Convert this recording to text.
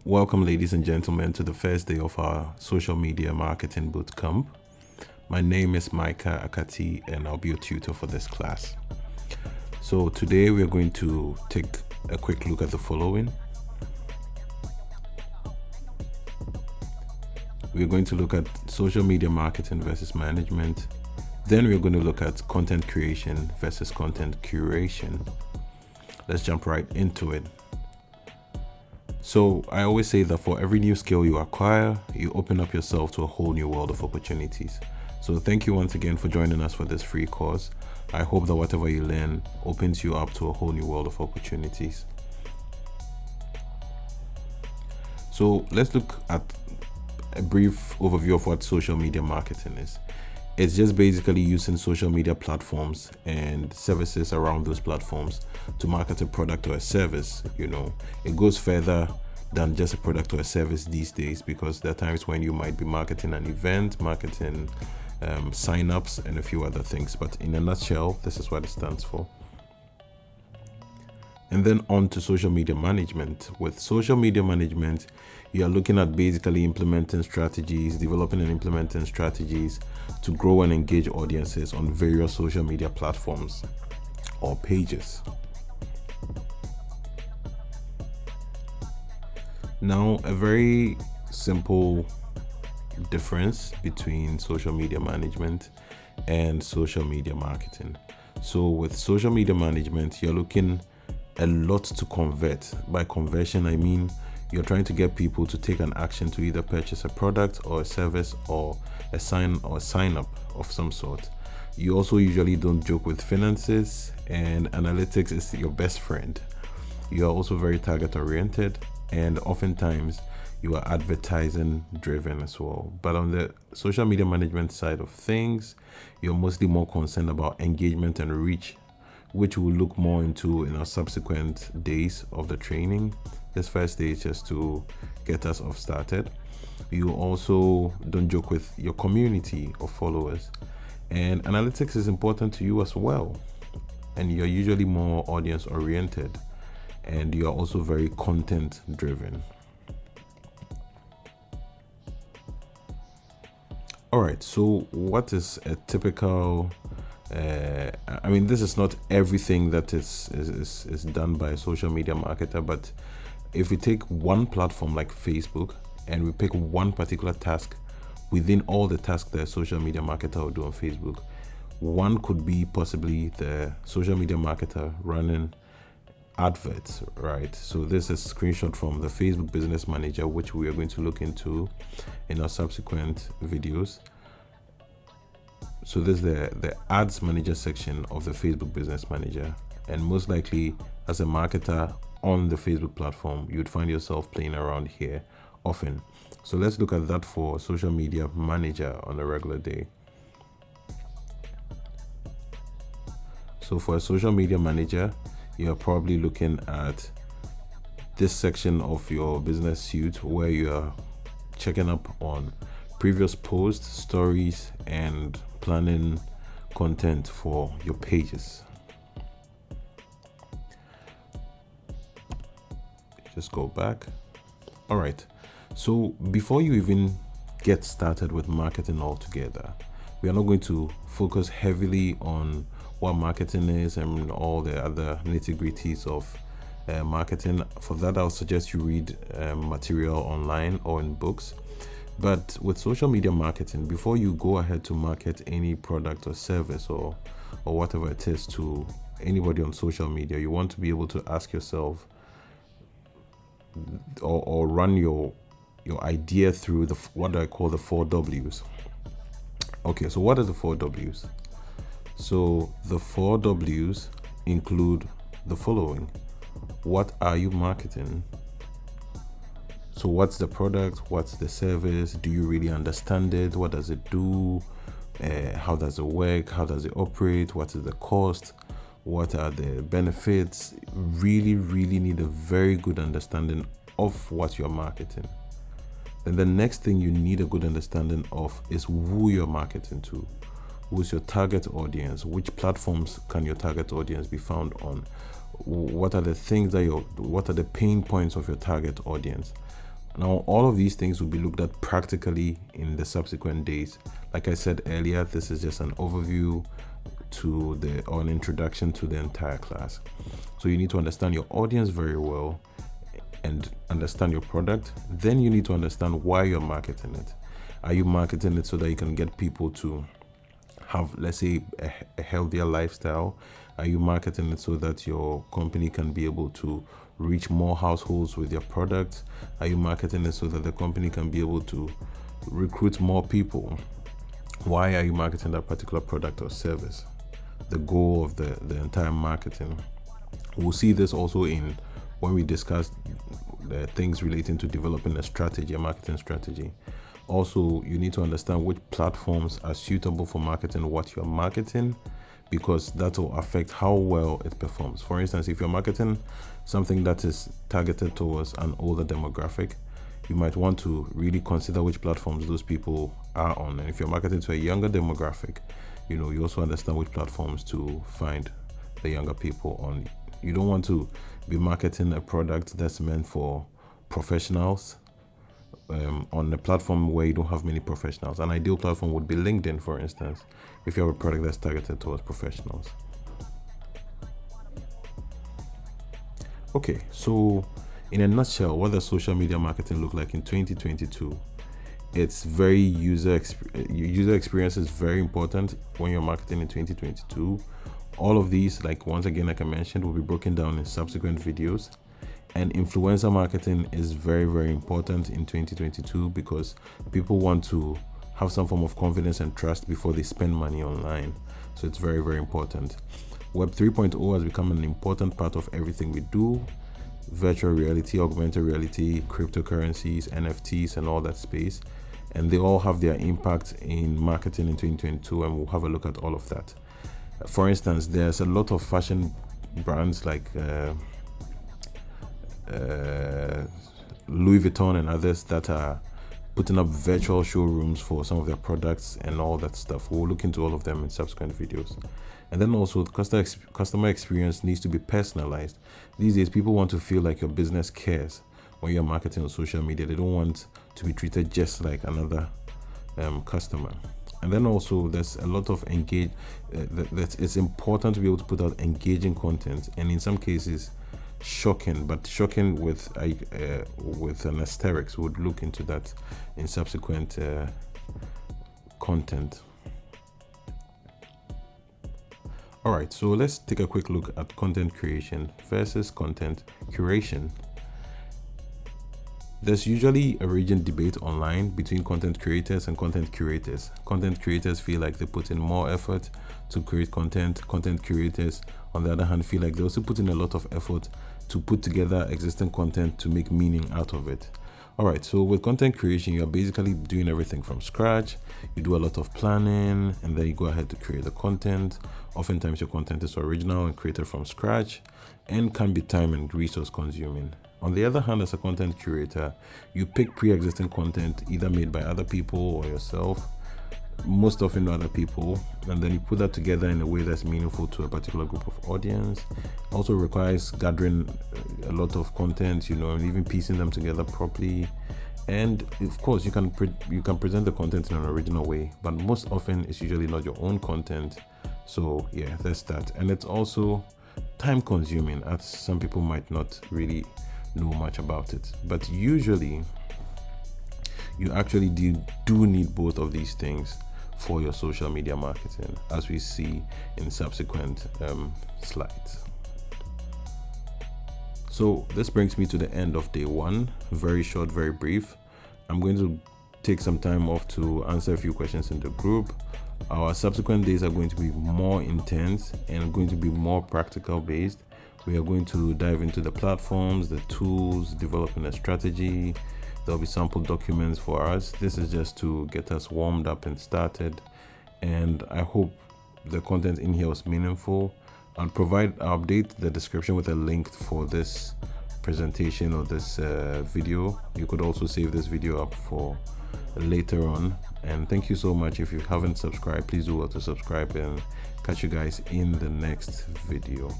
Welcome, ladies and gentlemen, to the first day of our social media marketing bootcamp. My name is Micah Akati, and I'll be your tutor for this class. So today we are going to take a quick look at the following. We're going to look at social media marketing versus management. Then we're going to look at content creation versus content curation. Let's jump right into it. So I always say that for every new skill you acquire, you open up yourself to a whole new world of opportunities. So thank you once again for joining us for this free course. I hope that whatever you learn opens you up to a whole new world of opportunities. So let's look at a brief overview of what social media marketing is. It's just basically using social media platforms and services around those platforms to market a product or a service. It goes further than just a product or a service these days, because there are times when you might be marketing an event, marketing sign-ups and a few other things. But in a nutshell, this is what it stands for. And then on to social media management. With social media management, you are looking at basically implementing strategies, developing and implementing strategies to grow and engage audiences on various social media platforms or pages. Now, a very simple difference between social media management and social media marketing. So with social media management, you're looking a lot to convert. By conversion, I mean you're trying to get people to take an action to either purchase a product or a service or a sign up of some sort. You also usually don't joke with finances, and analytics is your best friend. You are also very target oriented, and oftentimes you are advertising driven as well. But on the social media management side of things, you're mostly more concerned about engagement and reach, which we'll look more into in our subsequent days of the training. This first day is just to get us off started. You also don't joke with your community of followers, and analytics is important to you as well. And you're usually more audience oriented, and you're also very content driven. All right, so what is a typical this is not everything that is done by a social media marketer, but if we take one platform like Facebook and we pick one particular task within all the tasks that a social media marketer will do on Facebook, one could be possibly the social media marketer running adverts, right? So this is a screenshot from the Facebook Business Manager, which we are going to look into in our subsequent videos. So this is the ads manager section of the Facebook Business Manager, and most likely as a marketer on the Facebook platform, you'd find yourself playing around here often. So let's look at that for social media manager on a regular day. So for a social media manager, you're probably looking at this section of your business suite where you are checking up on previous posts, stories, and planning content for your pages. Just go back. All right. So before you even get started with marketing altogether, we are not going to focus heavily on what marketing is and all the other nitty-gritties of marketing. For that, I'll suggest you read material online or in books. But with social media marketing, before you go ahead to market any product or service or whatever it is to anybody on social media, you want to be able to ask yourself or run your idea through what I call the 4 W's. Okay, so what are the 4 W's? So the 4 W's include the following. What are you marketing? So what's the product? What's the service? Do you really understand it? What does it do? How does it work? How does it operate? What is the cost? What are the benefits? Really, really need a very good understanding of what you're marketing. Then the next thing you need a good understanding of is who you're marketing to. Who's your target audience? Which platforms can your target audience be found on? What are the things what are the pain points of your target audience? Now, all of these things will be looked at practically in the subsequent days. Like I said earlier, this is just an overview or an introduction to the entire class. So you need to understand your audience very well and understand your product. Then you need to understand why you're marketing it. Are you marketing it so that you can get people to have, let's say, a healthier lifestyle? Are you marketing it so that your company can be able to reach more households with your product? Are you marketing it so that the company can be able to recruit more people? Why are you marketing that particular product or service? The goal of the entire marketing. We'll see this also in when we discuss the things relating to developing a strategy, a marketing strategy. Also, you need to understand which platforms are suitable for marketing what you're marketing, because that will affect how well it performs. For instance, if you're marketing something that is targeted towards an older demographic, you might want to really consider which platforms those people are on. And if you're marketing to a younger demographic, you also understand which platforms to find the younger people on. You don't want to be marketing a product that's meant for professionals on a platform where you don't have many professionals. An ideal platform would be LinkedIn, for instance, if you have a product that's targeted towards professionals. Okay, so in a nutshell, what does social media marketing look like in 2022? It's very user experience is very important when you're marketing in 2022. All of these, once again, like I mentioned, will be broken down in subsequent videos. And influencer marketing is very, very important in 2022 because people want to have some form of confidence and trust before they spend money online. So it's very, very important. Web 3.0 has become an important part of everything we do. Virtual reality, augmented reality, cryptocurrencies, NFTs, and all that space. And they all have their impact in marketing in 2022, and we'll have a look at all of that. For instance, there's a lot of fashion brands like Louis Vuitton and others that are putting up virtual showrooms for some of their products and all that stuff. We'll look into all of them in subsequent videos. And then also customer experience needs to be personalized. These days, people want to feel like your business cares when you're marketing on social media. They don't want to be treated just like another customer. And then also there's a lot of it's important to be able to put out engaging content, and in some cases shocking with an asterisk. We'll look into that in subsequent content. All right, so let's take a quick look at content creation versus content curation. There's usually a raging debate online between content creators and content curators. Content creators feel like they put in more effort to create content. Content curators, on the other hand, feel like they also put in a lot of effort to put together existing content to make meaning out of it. All right, so with content creation, you're basically doing everything from scratch. You do a lot of planning, and then you go ahead to create the content. Oftentimes, your content is original and created from scratch and can be time and resource consuming. On the other hand, as a content curator, you pick pre-existing content either made by other people or yourself, most often other people, and then you put that together in a way that's meaningful to a particular group of audience. Also requires gathering a lot of content, and even piecing them together properly. And of course, you can present the content in an original way, but most often it's usually not your own content. So yeah, that's that. And it's also time consuming, as some people might not really know much about it, but usually you actually do need both of these things for your social media marketing, as we see in subsequent slides. So this brings me to the end of day one. Very short, very brief. I'm going to take some time off to answer a few questions in the group. Our subsequent days are going to be more intense and going to be more practical based. We are going to dive into the platforms, the tools, developing a strategy. There'll be sample documents for us. This is just to get us warmed up and started. And I hope the content in here was meaningful. I'll update the description with a link for this presentation or this video. You could also save this video up for later on. And thank you so much. If you haven't subscribed, please do well to subscribe, and catch you guys in the next video.